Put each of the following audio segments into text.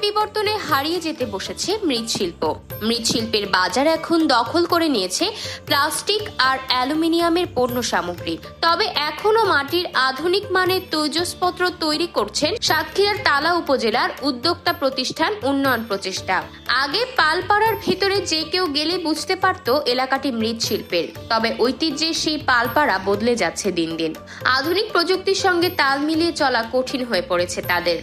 পরিবর্তনে হারিয়ে যেতে বসেছে মৃৎশিল্প। মৃৎশিল্পের বাজার এখন দখল করে নিয়েছে প্লাস্টিক আর অ্যালুমিনিয়ামের পণ্য সামগ্রী। তবে এখনো মাটির আধুনিক মানের তৈজসপত্র তৈরি করছেন সাতক্ষীরার তালা উপজেলার উদ্যোক্তা প্রতিষ্ঠান উন্নয়ন প্রচেষ্টা। আগে পালপাড়ার ভিতরে যে কেউ গেলে বুঝতে পারত এলাকাটি মৃৎশিল্পের, তবে ঐতিহ্যের সেই পালপাড়া বদলে যাচ্ছে দিন দিন। আধুনিক প্রযুক্তির সঙ্গে তাল মিলিয়ে চলা কঠিন হয়ে পড়েছে তাদের।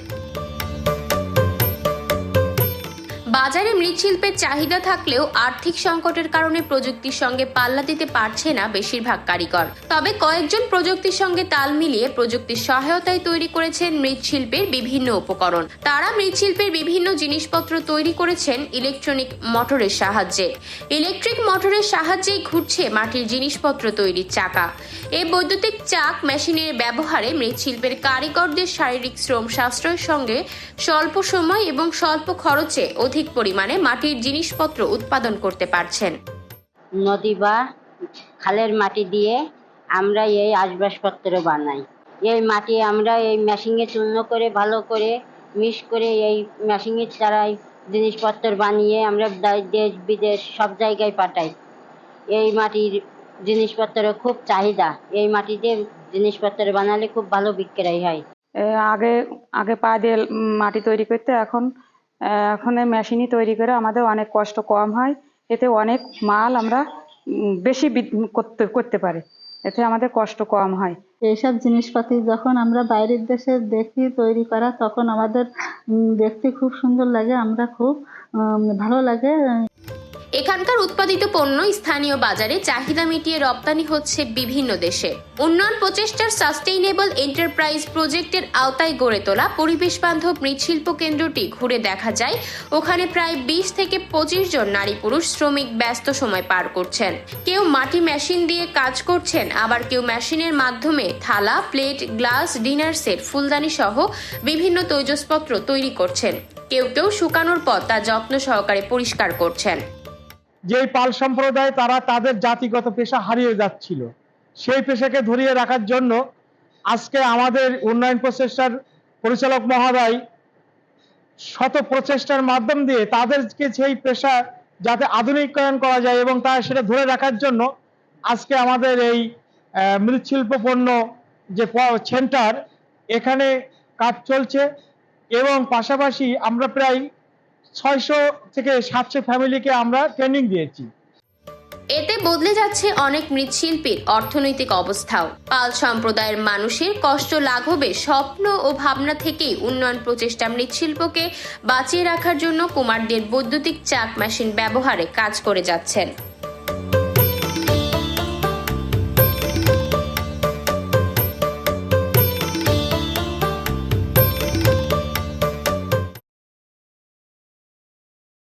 বাজারে মৃৎশিল্পের চাহিদা থাকলেও আর্থিক সংকটের কারণে প্রযুক্তির সঙ্গে পাল্লা দিতে পারছে না বেশিরভাগ কারিগর। তবে কয়েকজন প্রযুক্তির সঙ্গে তাল মিলিয়ে প্রযুক্তির সহায়তায় তৈরি করেছেন মৃৎশিল্পের বিভিন্ন উপকরণ। তারা মৃৎশিল্পের বিভিন্ন জিনিসপত্র তৈরি করেছেন ইলেকট্রনিক মোটরের সাহায্যে। ইলেকট্রিক মোটরের সাহায্যেই ঘুরছে মাটির জিনিসপত্র তৈরির চাকা। এই বৈদ্যুতিক চাক মেশিনের ব্যবহারে মৃৎশিল্পের কারিগরদের শারীরিক শ্রম সাশ্রয়ের সঙ্গে স্বল্প সময় এবং স্বল্প খরচে অধিক পরিমাণে মাটির জিনিসপত্র উৎপাদন করতে পারছেন। নদী বা খালের মাটি দিয়ে আমরা এই আসবাবপত্র বানাই। এই মাটি আমরা এই মেশিনে চূর্ণ করে ভালো করে মিক্স করে এই মেশিনের দ্বারাই জিনিসপত্র বানিয়ে আমরা দেশ বিদেশ সব জায়গায় পাঠাই। এই মাটির জিনিসপত্র খুব চাহিদা। এই মাটিতে জিনিসপত্র বানালে খুব ভালো বিক্রয় হয়। আগে পা দিয়ে মাটি তৈরি করতে এখন মেশিনই তৈরি করে আমাদের অনেক কষ্ট কম হয়। এতে অনেক মাল আমরা বেশি করতে পারি, এতে আমাদের কষ্ট কম হয়। এইসব জিনিসপাতি যখন আমরা বাইরের দেশে দেখি তৈরি করা, তখন আমাদের দেখতে খুব সুন্দর লাগে, আমরা খুব ভালো লাগে। এখানকার উৎপাদিত পণ্য স্থানীয় বাজারে চাহিদা মিটিয়ে রপ্তানি হচ্ছে বিভিন্ন দেশে। উন্নয়ন প্রচেষ্টার সাস্টেইনেবল এন্টারপ্রাইজ প্রজেক্টের আওতায় গড়ে তোলা পরিবেশ বান্ধব মৃৎশিল্প কেন্দ্রটি ঘুরে দেখা যায় ওখানে প্রায় 20 থেকে 25 জন নারী পুরুষ শ্রমিক ব্যস্ত সময় পার করছেন। কেউ মাটি মেশিন দিয়ে কাজ করছেন, আবার কেউ মেশিনের মাধ্যমে থালা, প্লেট, গ্লাস, ডিনার সেট, ফুলদানি সহ বিভিন্ন তৈজসপত্র তৈরি করছেন। কেউ কেউ শুকানোর পর তা যত্ন সহকারে পরিষ্কার করছেন। যে পাল সম্প্রদায় তারা তাদের জাতিগত পেশা হারিয়ে যাচ্ছিল, সেই পেশাকে ধরিয়ে রাখার জন্য আজকে আমাদের উন্নয়ন প্রচেষ্টার পরিচালক মহোদয় শত প্রচেষ্টার মাধ্যম দিয়ে তাদেরকে সেই পেশা যাতে আধুনিকায়ন করা যায় এবং তা সেটা ধরে রাখার জন্য আজকে আমাদের এই মৃৎশিল্প পণ্য যে সেন্টার এখানে কাজ চলছে এবং পাশাপাশি আমরা প্রায় 600 থেকে 700 ফ্যামিলিকে আমরা ট্রেনিং দিয়েছি। এতে বদলে যাচ্ছে অনেক মৃৎশিল্পীর অর্থনৈতিক অবস্থাও। পাল সম্প্রদায়ের মানুষের কষ্ট লাঘবে স্বপ্ন ও ভাবনা থেকেই উন্নয়ন প্রচেষ্টা মৃৎশিল্পকে বাঁচিয়ে রাখার জন্য কুমারদের বৈদ্যুতিক চাক মেশিন ব্যবহারে কাজ করে যাচ্ছেন।